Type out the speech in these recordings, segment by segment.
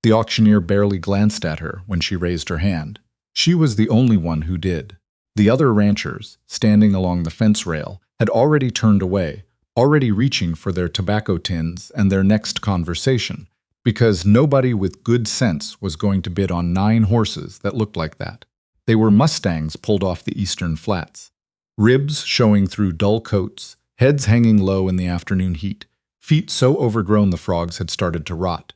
The auctioneer barely glanced at her when she raised her hand. She was the only one who did. The other ranchers, standing along the fence rail, had already turned away, already reaching for their tobacco tins and their next conversation, because nobody with good sense was going to bid on 9 horses that looked like that. They were Mustangs pulled off the eastern flats. Ribs showing through dull coats, heads hanging low in the afternoon heat, feet so overgrown the frogs had started to rot.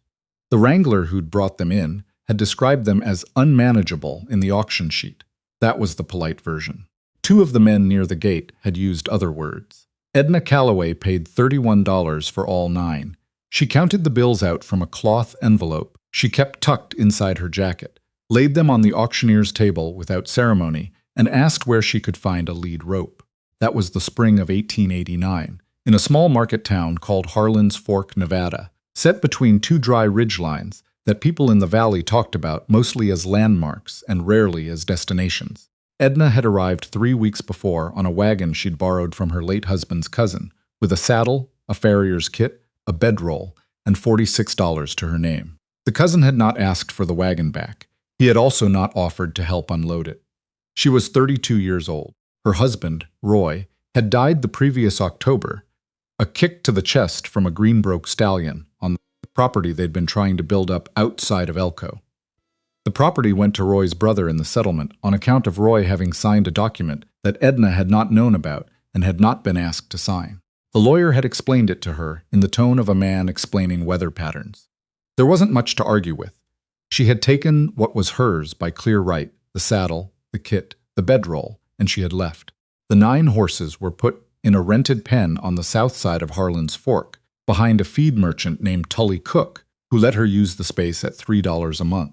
The wrangler who'd brought them in had described them as unmanageable in the auction sheet. That was the polite version. 2 of the men near the gate had used other words. Edna Calloway paid $31 for all 9. She counted the bills out from a cloth envelope she kept tucked inside her jacket, laid them on the auctioneer's table without ceremony, and asked where she could find a lead rope. That was the spring of 1889, in a small market town called Harlan's Fork, Nevada, set between 2 dry ridgelines that people in the valley talked about mostly as landmarks and rarely as destinations. Edna had arrived 3 weeks before on a wagon she'd borrowed from her late husband's cousin, with a saddle, a farrier's kit, a bedroll, and $46 to her name. The cousin had not asked for the wagon back. He had also not offered to help unload it. She was 32 years old. Her husband, Roy, had died the previous October, a kick to the chest from a Greenbroke stallion on the property they'd been trying to build up outside of Elko. The property went to Roy's brother in the settlement on account of Roy having signed a document that Edna had not known about and had not been asked to sign. The lawyer had explained it to her in the tone of a man explaining weather patterns. There wasn't much to argue with. She had taken what was hers by clear right, the saddle, the kit, the bedroll, and she had left. The 9 horses were put in a rented pen on the south side of Harlan's Fork, behind a feed merchant named Tully Cook, who let her use the space at $3 a month.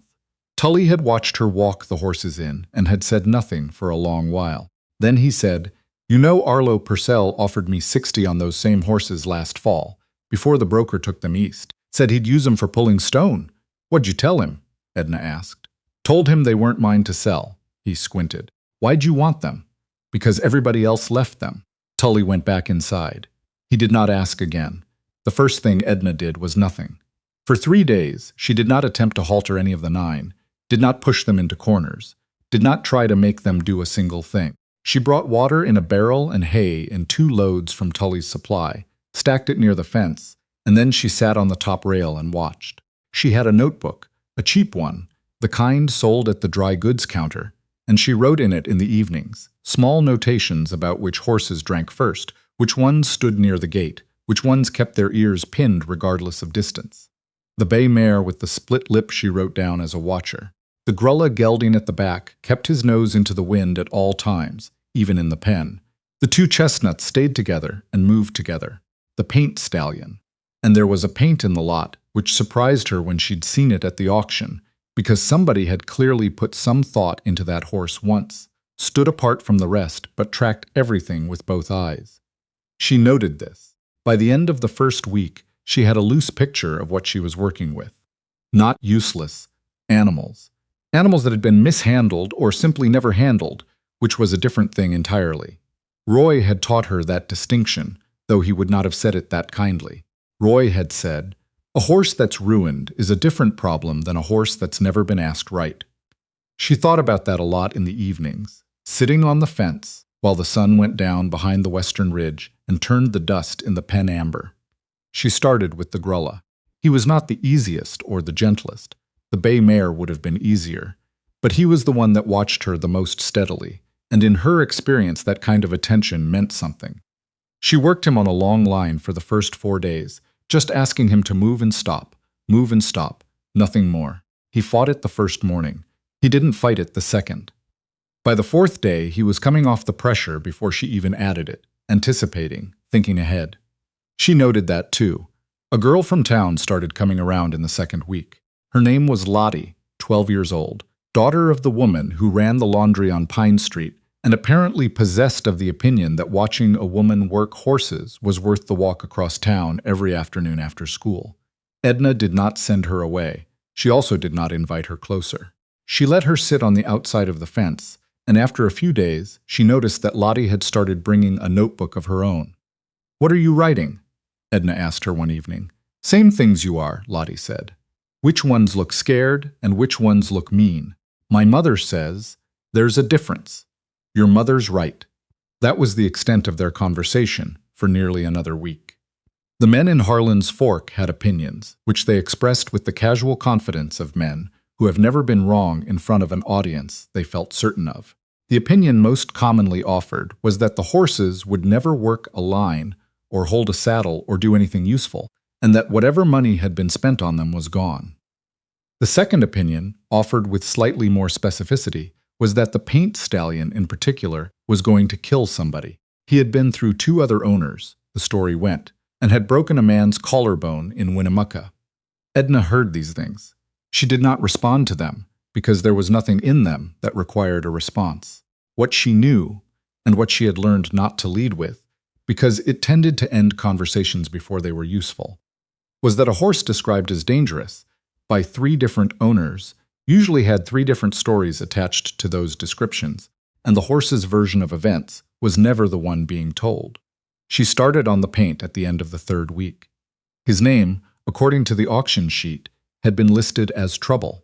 Tully had watched her walk the horses in and had said nothing for a long while. Then he said, "You know Arlo Purcell offered me 60 on those same horses last fall, before the broker took them east. Said he'd use them for pulling stone. What'd you tell him?" Edna asked. "Told him they weren't mine to sell." He squinted. "Why'd you want them?" "Because everybody else left them." Tully went back inside. He did not ask again. The first thing Edna did was nothing. For 3 days, she did not attempt to halter any of the 9, did not push them into corners, did not try to make them do a single thing. She brought water in a barrel and hay in 2 loads from Tully's supply, stacked it near the fence, and then she sat on the top rail and watched. She had a notebook, a cheap one, the kind sold at the dry goods counter, and she wrote in it in the evenings, small notations about which horses drank first, which ones stood near the gate, which ones kept their ears pinned regardless of distance. The bay mare with the split lip she wrote down as a watcher. The grulla gelding at the back kept his nose into the wind at all times, even in the pen. The 2 chestnuts stayed together and moved together. The paint stallion. And there was a paint in the lot, which surprised her when she'd seen it at the auction, because somebody had clearly put some thought into that horse once, stood apart from the rest, but tracked everything with both eyes. She noted this. By the end of the first week, she had a loose picture of what she was working with. Not useless. Animals. Animals that had been mishandled or simply never handled, which was a different thing entirely. Roy had taught her that distinction, though he would not have said it that kindly. Roy had said, "A horse that's ruined is a different problem than a horse that's never been asked right." She thought about that a lot in the evenings, sitting on the fence while the sun went down behind the western ridge and turned the dust in the pen amber. She started with the grulla. He was not the easiest or the gentlest. The bay mare would have been easier, but he was the one that watched her the most steadily, and in her experience that kind of attention meant something. She worked him on a long line for the first 4 days, just asking him to move and stop, nothing more. He fought it the first morning. He didn't fight it the second. By the 4th day, he was coming off the pressure before she even added it, anticipating, thinking ahead. She noted that too. A girl from town started coming around in the 2nd week. Her name was Lottie, 12 years old, daughter of the woman who ran the laundry on Pine Street, and apparently possessed of the opinion that watching a woman work horses was worth the walk across town every afternoon after school. Edna did not send her away. She also did not invite her closer. She let her sit on the outside of the fence, and after a few days, she noticed that Lottie had started bringing a notebook of her own. "What are you writing?" Edna asked her one evening. "Same things you are," Lottie said. Which ones look scared and which ones look mean? My mother says, there's a difference. Your mother's right. That was the extent of their conversation for nearly another week. The men in Harlan's Fork had opinions, which they expressed with the casual confidence of men who have never been wrong in front of an audience they felt certain of. The opinion most commonly offered was that the horses would never work a line or hold a saddle or do anything useful, and that whatever money had been spent on them was gone. The second opinion, offered with slightly more specificity, was that the paint stallion in particular was going to kill somebody. He had been through 2 other owners, the story went, and had broken a man's collarbone in Winnemucca. Edna heard these things. She did not respond to them, because there was nothing in them that required a response. What she knew, and what she had learned not to lead with, because it tended to end conversations before they were useful, was that a horse described as dangerous by 3 different owners usually had 3 different stories attached to those descriptions, and the horse's version of events was never the one being told. She started on the paint at the end of the 3rd week. His name, according to the auction sheet, had been listed as Trouble.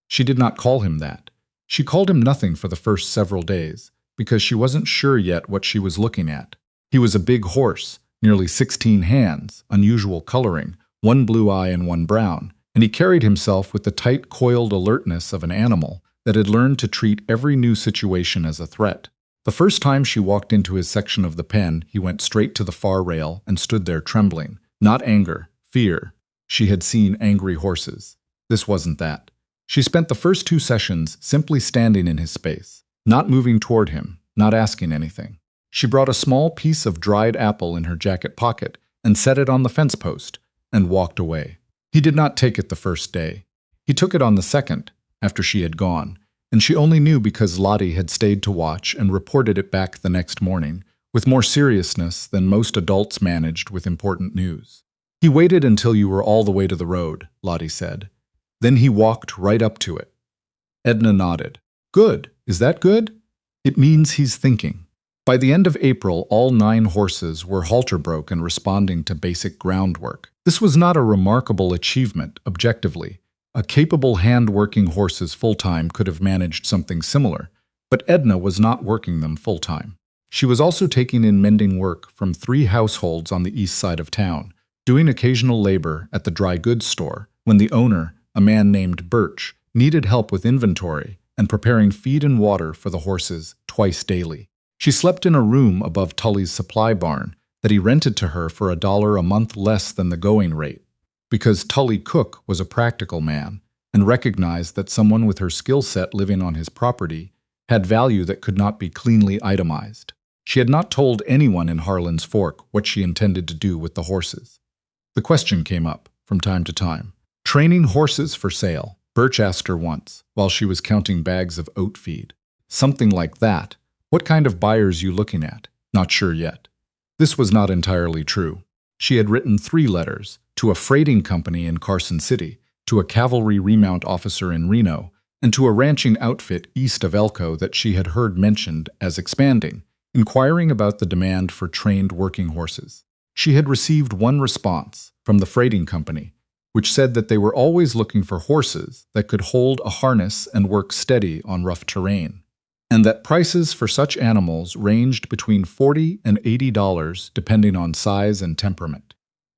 She did not call him that. She called him nothing for the first several days, because she wasn't sure yet what she was looking at. He was a big horse, nearly 16 hands, unusual coloring, 1 blue eye and 1 brown, and he carried himself with the tight, coiled alertness of an animal that had learned to treat every new situation as a threat. The first time she walked into his section of the pen, he went straight to the far rail and stood there trembling. Not anger, fear. She had seen angry horses. This wasn't that. She spent the first 2 sessions simply standing in his space, not moving toward him, not asking anything. She brought a small piece of dried apple in her jacket pocket and set it on the fence post and walked away. He did not take it the first day. He took it on the second, after she had gone, and she only knew because Lottie had stayed to watch and reported it back the next morning, with more seriousness than most adults managed with important news. He waited until you were all the way to the road, Lottie said. Then he walked right up to it. Edna nodded. Good. Is that good? It means he's thinking. By the end of April, all 9 horses were halter-broke and responding to basic groundwork. This was not a remarkable achievement, objectively. A capable hand-working horses full-time could have managed something similar, but Edna was not working them full-time. She was also taking in mending work from 3 households on the east side of town, doing occasional labor at the dry goods store when the owner, a man named Birch, needed help with inventory and preparing feed and water for the horses twice daily. She slept in a room above Tully's supply barn that he rented to her for $1 a month less than the going rate, because Tully Cook was a practical man and recognized that someone with her skill set living on his property had value that could not be cleanly itemized. She had not told anyone in Harlan's Fork what she intended to do with the horses. The question came up from time to time. Training horses for sale, Birch asked her once, while she was counting bags of oat feed. Something like that. What kind of buyers you looking at? Not sure yet. This was not entirely true. She had written 3 letters, to a freighting company in Carson City, to a cavalry remount officer in Reno, and to a ranching outfit east of Elko that she had heard mentioned as expanding, inquiring about the demand for trained working horses. She had received 1 response from the freighting company, which said that they were always looking for horses that could hold a harness and work steady on rough terrain, and that prices for such animals ranged between $40 and $80 depending on size and temperament.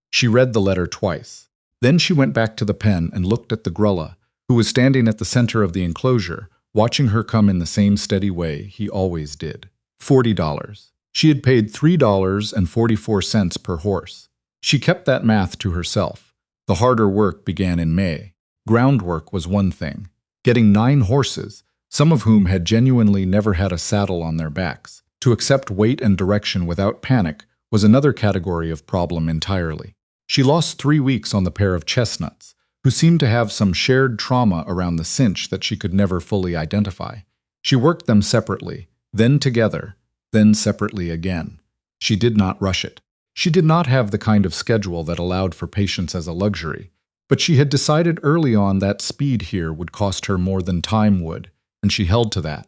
She read the letter twice. Then she went back to the pen and looked at the grulla, who was standing at the center of the enclosure, watching her come in the same steady way he always did. $40. She had paid $3.44 per horse. She kept that math to herself. The harder work began in May. Groundwork was one thing. Getting 9 horses, some of whom had genuinely never had a saddle on their backs, to accept weight and direction without panic was another category of problem entirely. She lost 3 weeks on the pair of chestnuts, who seemed to have some shared trauma around the cinch that she could never fully identify. She worked them separately, then together, then separately again. She did not rush it. She did not have the kind of schedule that allowed for patience as a luxury, but she had decided early on that speed here would cost her more than time would, and she held to that.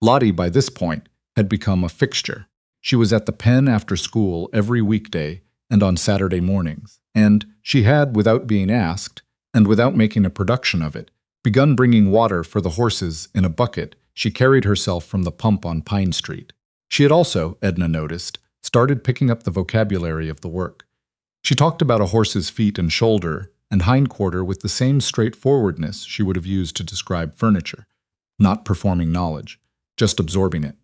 Lottie, by this point, had become a fixture. She was at the pen after school every weekday and on Saturday mornings, and she had, without being asked, and without making a production of it, begun bringing water for the horses in a bucket she carried herself from the pump on Pine Street. She had also, Edna noticed, started picking up the vocabulary of the work. She talked about a horse's feet and shoulder and hindquarter with the same straightforwardness she would have used to describe furniture, not performing knowledge, just absorbing it.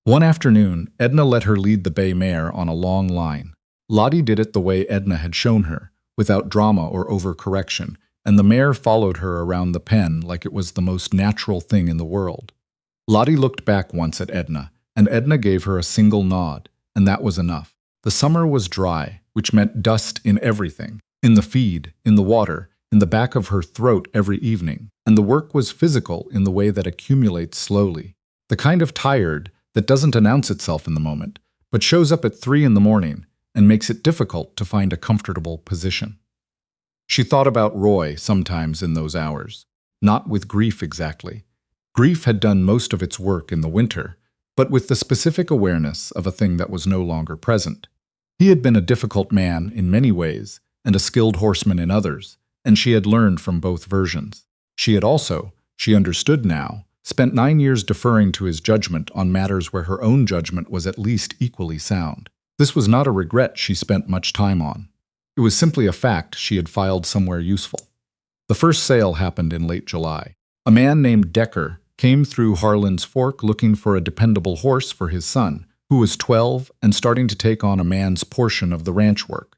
One afternoon, Edna let her lead the bay mare on a long line. Lottie did it the way Edna had shown her, without drama or overcorrection, and the mare followed her around the pen like it was the most natural thing in the world. Lottie looked back once at Edna, and Edna gave her a single nod, and that was enough. The summer was dry, which meant dust in everything, in the feed, in the water, in the back of her throat every evening, and the work was physical in the way that accumulates slowly, the kind of tired that doesn't announce itself in the moment, but shows up at 3 in the morning and makes it difficult to find a comfortable position. She thought about Roy sometimes in those hours, not with grief exactly. Grief had done most of its work in the winter, but with the specific awareness of a thing that was no longer present. He had been a difficult man in many ways, and a skilled horseman in others, and she had learned from both versions. She had also, she understood now, spent 9 years deferring to his judgment on matters where her own judgment was at least equally sound. This was not a regret she spent much time on. It was simply a fact she had filed somewhere useful. The first sale happened in late July. A man named Decker came through Harlan's Fork looking for a dependable horse for his son, who was 12 and starting to take on a man's portion of the ranch work.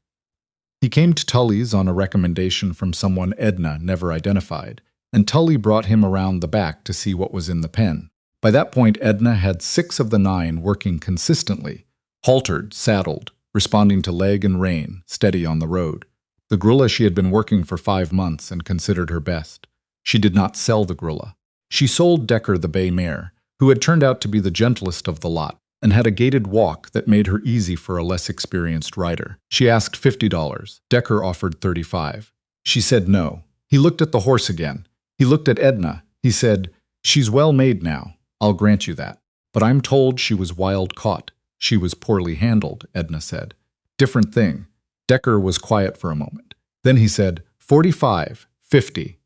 He came to Tully's on a recommendation from someone Edna never identified, and Tully brought him around the back to see what was in the pen. By that point, Edna had 6 of the 9 working consistently, haltered, saddled, responding to leg and rein, steady on the road. The grulla she had been working for 5 months and considered her best. She did not sell the grulla. She sold Decker the bay mare, who had turned out to be the gentlest of the lot, and had a gaited walk that made her easy for a less experienced rider. She asked $50. Decker offered $35. She said no. He looked at the horse again. He looked at Edna. He said, "She's well made now. I'll grant you that. But I'm told she was wild caught. She was poorly handled," Edna said. "Different thing." Decker was quiet for a moment. Then he said, "45, 50.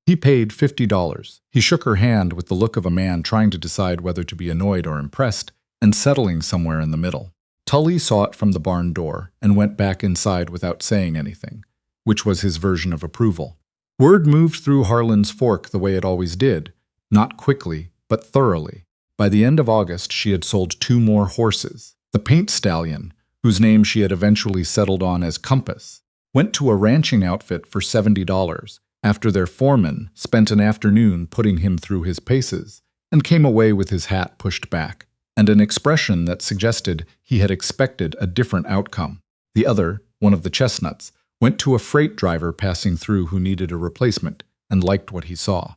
He paid $50. He shook her hand with the look of a man trying to decide whether to be annoyed or impressed, and settling somewhere in the middle. Tully saw it from the barn door and went back inside without saying anything, which was his version of approval. Word moved through Harlan's Fork the way it always did, not quickly, but thoroughly. By the end of August, she had sold 2 more horses. The paint stallion, whose name she had eventually settled on as Compass, went to a ranching outfit for $70 after their foreman spent an afternoon putting him through his paces and came away with his hat pushed back and an expression that suggested he had expected a different outcome. The other, one of the chestnuts, went to a freight driver passing through who needed a replacement and liked what he saw.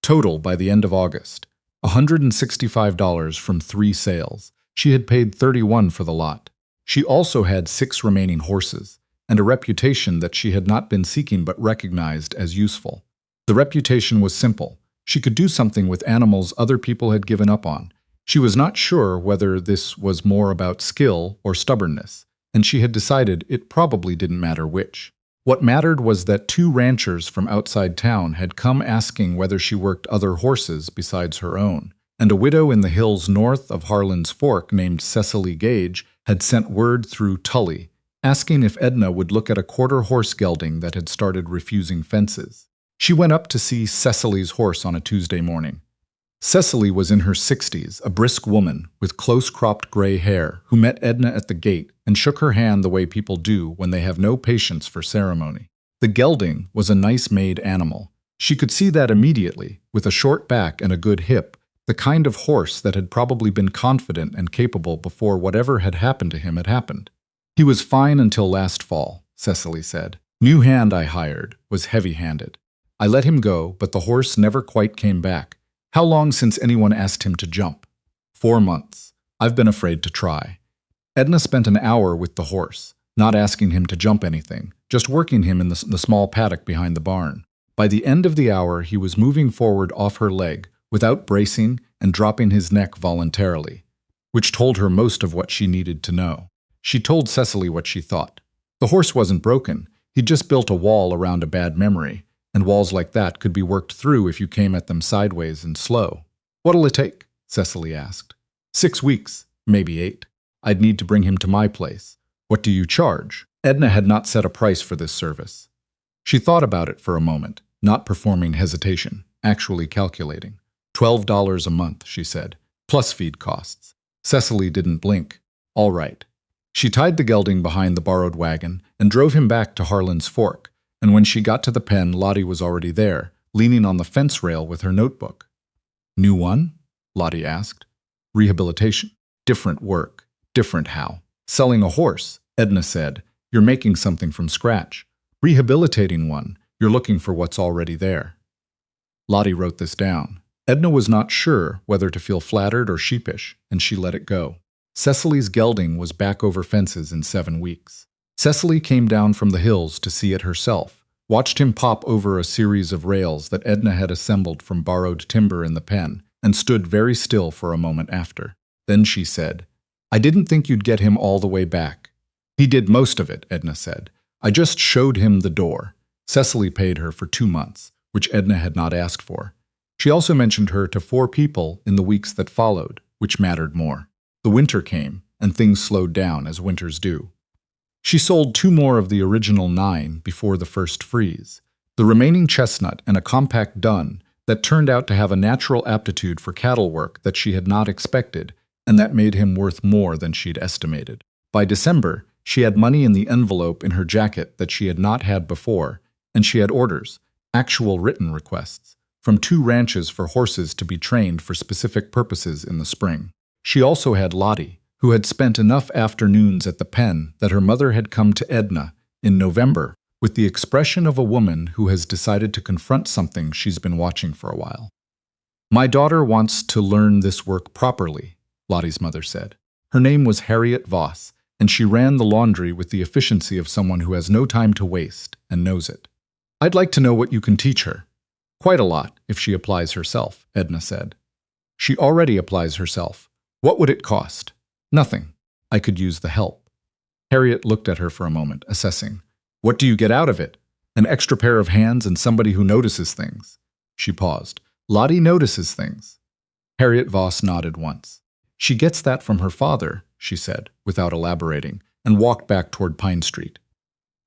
Total, by the end of August, $165 from 3 sales. She had paid $31 for the lot. She also had 6 remaining horses, and a reputation that she had not been seeking but recognized as useful. The reputation was simple. She could do something with animals other people had given up on. She was not sure whether this was more about skill or stubbornness, and she had decided it probably didn't matter which. What mattered was that 2 ranchers from outside town had come asking whether she worked other horses besides her own, and a widow in the hills north of Harlan's Fork named Cecily Gage had sent word through Tully, asking if Edna would look at a quarter-horse gelding that had started refusing fences. She went up to see Cecily's horse on a Tuesday morning. Cecily was in her 60s, a brisk woman with close-cropped gray hair who met Edna at the gate and shook her hand the way people do when they have no patience for ceremony. The gelding was a nice-made animal. She could see that immediately, with a short back and a good hip, the kind of horse that had probably been confident and capable before whatever had happened to him had happened. "He was fine until last fall," Cecily said. "New hand I hired was heavy-handed. I let him go, but the horse never quite came back. How long since anyone asked him to jump?" 4 months. I've been afraid to try." Edna spent an hour with the horse, not asking him to jump anything, just working him in the small paddock behind the barn. By the end of the hour, he was moving forward off her leg, without bracing and dropping his neck voluntarily, which told her most of what she needed to know. She told Cecily what she thought. The horse wasn't broken. He'd just built a wall around a bad memory, and walls like that could be worked through if you came at them sideways and slow. "What'll it take?" Cecily asked. 6 weeks, maybe 8. I'd need to bring him to my place. What do you charge? Edna had not set a price for this service. She thought about it for a moment, not performing hesitation, actually calculating. $12 a month, she said, plus feed costs. Cecily didn't blink. All right. She tied the gelding behind the borrowed wagon and drove him back to Harlan's Fork, and when she got to the pen, Lottie was already there, leaning on the fence rail with her notebook. "New one?" Lottie asked. "Rehabilitation. Different work. Different how. Selling a horse," Edna said. "You're making something from scratch. Rehabilitating one, you're looking for what's already there." Lottie wrote this down. Edna was not sure whether to feel flattered or sheepish, and she let it go. Cecily's gelding was back over fences in 7 weeks. Cecily came down from the hills to see it herself, watched him pop over a series of rails that Edna had assembled from borrowed timber in the pen, and stood very still for a moment after. Then she said, "I didn't think you'd get him all the way back." "He did most of it," Edna said. "I just showed him the door." Cecily paid her for 2 months, which Edna had not asked for. She also mentioned her to 4 people in the weeks that followed, which mattered more. The winter came, and things slowed down as winters do. She sold 2 more of the original 9 before the first freeze, the remaining chestnut and a compact dun that turned out to have a natural aptitude for cattle work that she had not expected, and that made him worth more than she'd estimated. By December, she had money in the envelope in her jacket that she had not had before, and she had orders, actual written requests, from 2 ranches for horses to be trained for specific purposes in the spring. She also had Lottie, who had spent enough afternoons at the pen that her mother had come to Edna in November with the expression of a woman who has decided to confront something she's been watching for a while. "My daughter wants to learn this work properly," Lottie's mother said. Her name was Harriet Voss, and she ran the laundry with the efficiency of someone who has no time to waste and knows it. "I'd like to know what you can teach her." "Quite a lot, if she applies herself," Edna said. "She already applies herself. What would it cost?" "Nothing. I could use the help." Harriet looked at her for a moment, assessing. "What do you get out of it? An extra pair of hands and somebody who notices things." She paused. "Lottie notices things." Harriet Voss nodded once. "She gets that from her father," she said, without elaborating, and walked back toward Pine Street.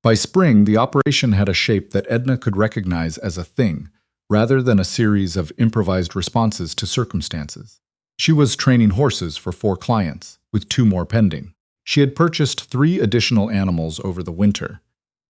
By spring, the operation had a shape that Edna could recognize as a thing, rather than a series of improvised responses to circumstances. She was training horses for 4 clients, with 2 more pending. She had purchased 3 additional animals over the winter.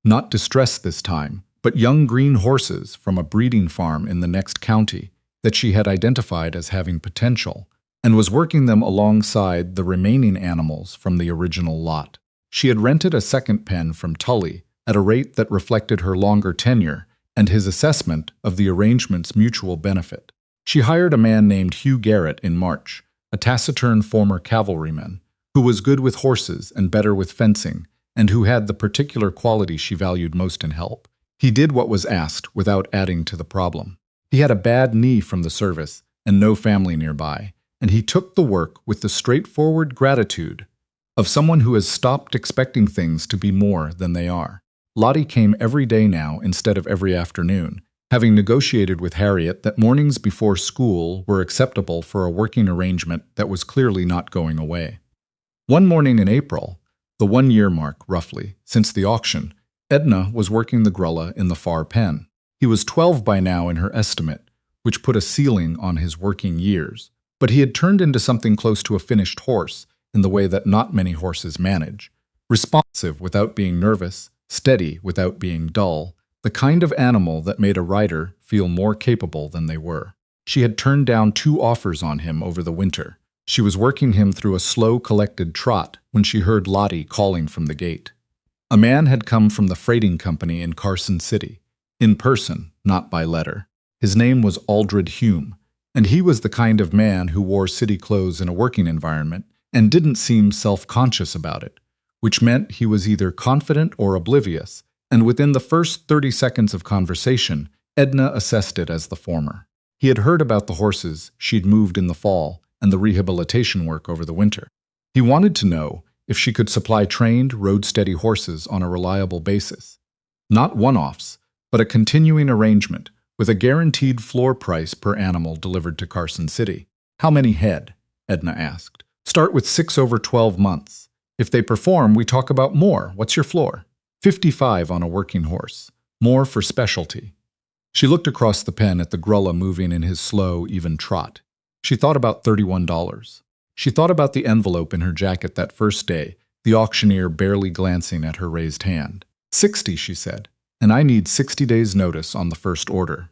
Not distressed this time, but young green horses from a breeding farm in the next county that she had identified as having potential, and was working them alongside the remaining animals from the original lot. She had rented a second pen from Tully at a rate that reflected her longer tenure and his assessment of the arrangement's mutual benefit. She hired a man named Hugh Garrett in March, a taciturn former cavalryman, who was good with horses and better with fencing, and who had the particular quality she valued most in help. He did what was asked without adding to the problem. He had a bad knee from the service and no family nearby, and he took the work with the straightforward gratitude of someone who has stopped expecting things to be more than they are. Lottie came every day now instead of every afternoon, having negotiated with Harriet that mornings before school were acceptable for a working arrangement that was clearly not going away. One morning in April, the 1-year mark, roughly, since the auction, Edna was working the grulla in the far pen. He was 12 by now in her estimate, which put a ceiling on his working years, but he had turned into something close to a finished horse in the way that not many horses manage. Responsive without being nervous, steady without being dull, the kind of animal that made a rider feel more capable than they were. She had turned down 2 offers on him over the winter. She was working him through a slow, collected trot when she heard Lottie calling from the gate. A man had come from the freighting company in Carson City, in person, not by letter. His name was Aldred Hume, and he was the kind of man who wore city clothes in a working environment and didn't seem self-conscious about it, which meant he was either confident or oblivious, and within the first 30 seconds of conversation, Edna assessed it as the former. He had heard about the horses she'd moved in the fall and the rehabilitation work over the winter. He wanted to know if she could supply trained, road-steady horses on a reliable basis. Not one-offs, but a continuing arrangement with a guaranteed floor price per animal delivered to Carson City. How many head? Edna asked. Start with 6 over 12 months. If they perform, we talk about more. What's your floor? 55 on a working horse. More for specialty. She looked across the pen at the grulla moving in his slow, even trot. She thought about $31. She thought about the envelope in her jacket that first day, the auctioneer barely glancing at her raised hand. 60, she said, and I need 60 days' notice on the first order.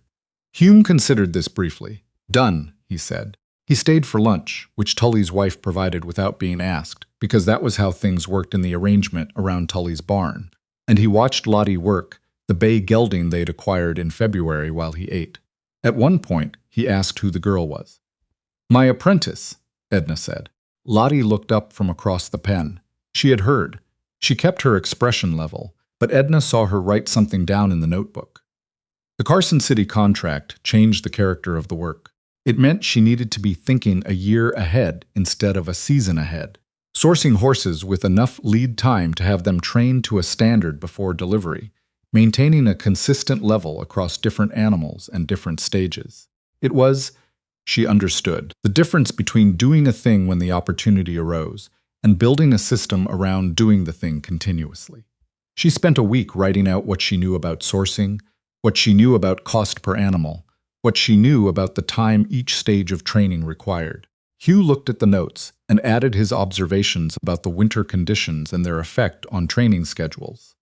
Hume considered this briefly. Done, he said. He stayed for lunch, which Tully's wife provided without being asked, because that was how things worked in the arrangement around Tully's barn. And he watched Lottie work, the bay gelding they'd acquired in February while he ate. At one point, he asked who the girl was. My apprentice, Edna said. Lottie looked up from across the pen. She had heard. She kept her expression level, but Edna saw her write something down in the notebook. The Carson City contract changed the character of the work. It meant she needed to be thinking a year ahead instead of a season ahead, sourcing horses with enough lead time to have them trained to a standard before delivery, maintaining a consistent level across different animals and different stages. It was, she understood, the difference between doing a thing when the opportunity arose and building a system around doing the thing continuously. She spent a week writing out what she knew about sourcing, what she knew about cost per animal, what she knew about the time each stage of training required. Hugh looked at the notes and added his observations about the winter conditions and their effect on training schedules.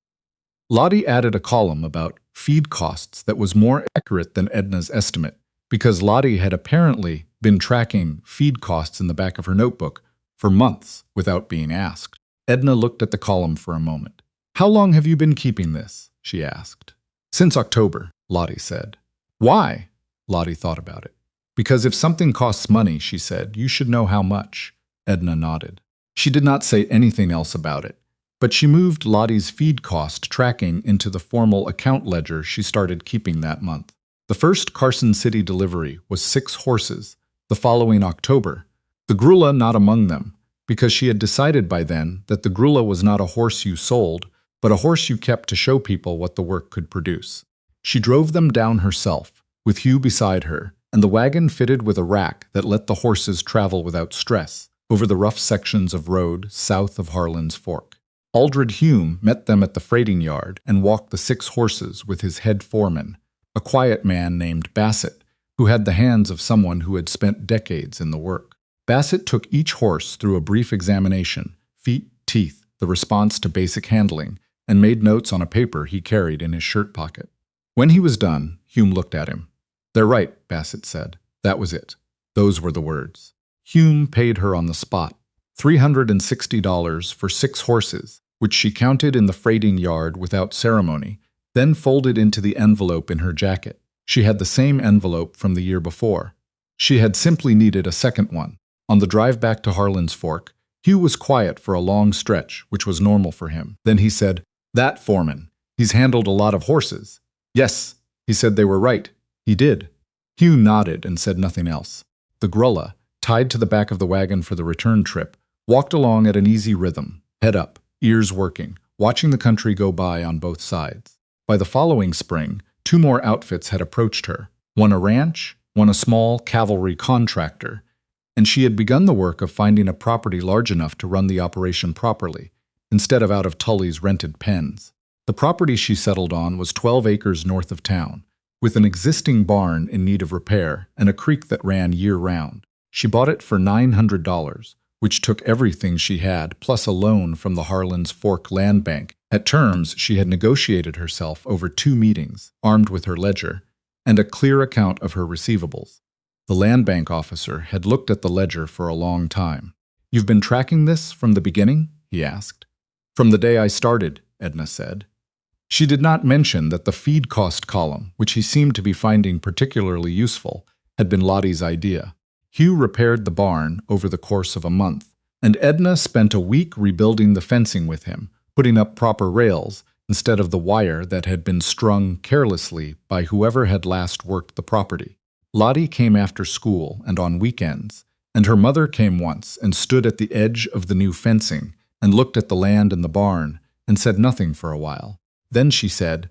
Lottie added a column about feed costs that was more accurate than Edna's estimate, because Lottie had apparently been tracking feed costs in the back of her notebook for months without being asked. Edna looked at the column for a moment. How long have you been keeping this? She asked. Since October, Lottie said. Why? Lottie thought about it. Because if something costs money, she said, you should know how much. Edna nodded. She did not say anything else about it, but she moved Lottie's feed cost tracking into the formal account ledger she started keeping that month. The first Carson City delivery was 6 horses, the following October, the grulla not among them, because she had decided by then that the grulla was not a horse you sold, but a horse you kept to show people what the work could produce. She drove them down herself, with Hugh beside her, and the wagon fitted with a rack that let the horses travel without stress over the rough sections of road south of Harlan's Fork. Aldred Hume met them at the freighting yard and walked the 6 horses with his head foreman, a quiet man named Bassett, who had the hands of someone who had spent decades in the work. Bassett took each horse through a brief examination, feet, teeth, the response to basic handling, and made notes on a paper he carried in his shirt pocket. When he was done, Hume looked at him. They're right, Bassett said. That was it. Those were the words. Hume paid her on the spot, $360 for 6 horses, which she counted in the freighting yard without ceremony, then folded into the envelope in her jacket. She had the same envelope from the year before. She had simply needed a second one. On the drive back to Harlan's Fork, Hugh was quiet for a long stretch, which was normal for him. Then he said, That foreman. He's handled a lot of horses. Yes, he said they were right. He did. Hugh nodded and said nothing else. The grulla, tied to the back of the wagon for the return trip, walked along at an easy rhythm, head up, ears working, watching the country go by on both sides. By the following spring, 2 more outfits had approached her, one a ranch, one a small cavalry contractor, and she had begun the work of finding a property large enough to run the operation properly, instead of out of Tully's rented pens. The property she settled on was 12 acres north of town, with an existing barn in need of repair and a creek that ran year-round. She bought it for $900, which took everything she had, plus a loan from the Harlan's Fork Land Bank, at terms she had negotiated herself over 2 meetings, armed with her ledger, and a clear account of her receivables. The land bank officer had looked at the ledger for a long time. You've been tracking this from the beginning? He asked. From the day I started, Edna said. She did not mention that the feed cost column, which he seemed to be finding particularly useful, had been Lottie's idea. Hugh repaired the barn over the course of a month, and Edna spent a week rebuilding the fencing with him, putting up proper rails instead of the wire that had been strung carelessly by whoever had last worked the property. Lottie came after school and on weekends, and her mother came once and stood at the edge of the new fencing and looked at the land and the barn and said nothing for a while. Then she said,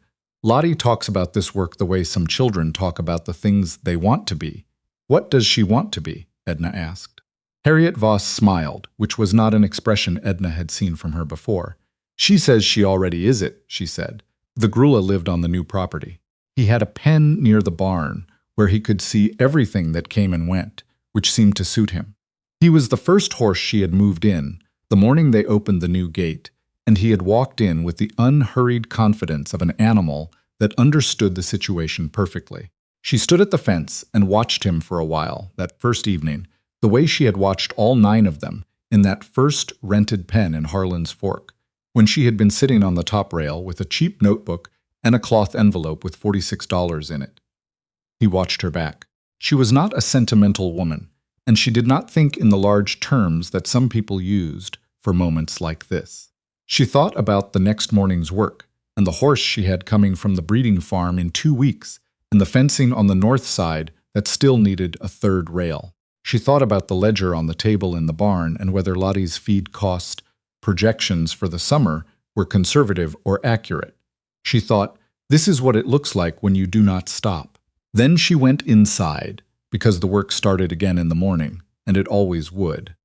Lottie talks about this work the way some children talk about the things they want to be. What does she want to be? Edna asked. Harriet Voss smiled, which was not an expression Edna had seen from her before. She says she already is it, she said. The grulla lived on the new property. He had a pen near the barn, where he could see everything that came and went, which seemed to suit him. He was the first horse she had moved in, the morning they opened the new gate, and he had walked in with the unhurried confidence of an animal that understood the situation perfectly. She stood at the fence and watched him for a while, that first evening, the way she had watched all 9 of them in that first rented pen in Harlan's Fork, when she had been sitting on the top rail with a cheap notebook and a cloth envelope with $46 in it. He watched her back. She was not a sentimental woman, and she did not think in the large terms that some people used for moments like this. She thought about the next morning's work, and the horse she had coming from the breeding farm in 2 weeks, and the fencing on the north side that still needed a 3rd rail. She thought about the ledger on the table in the barn and whether Lottie's feed cost projections for the summer were conservative or accurate. She thought, this is what it looks like when you do not stop. Then she went inside, because the work started again in the morning, and it always would.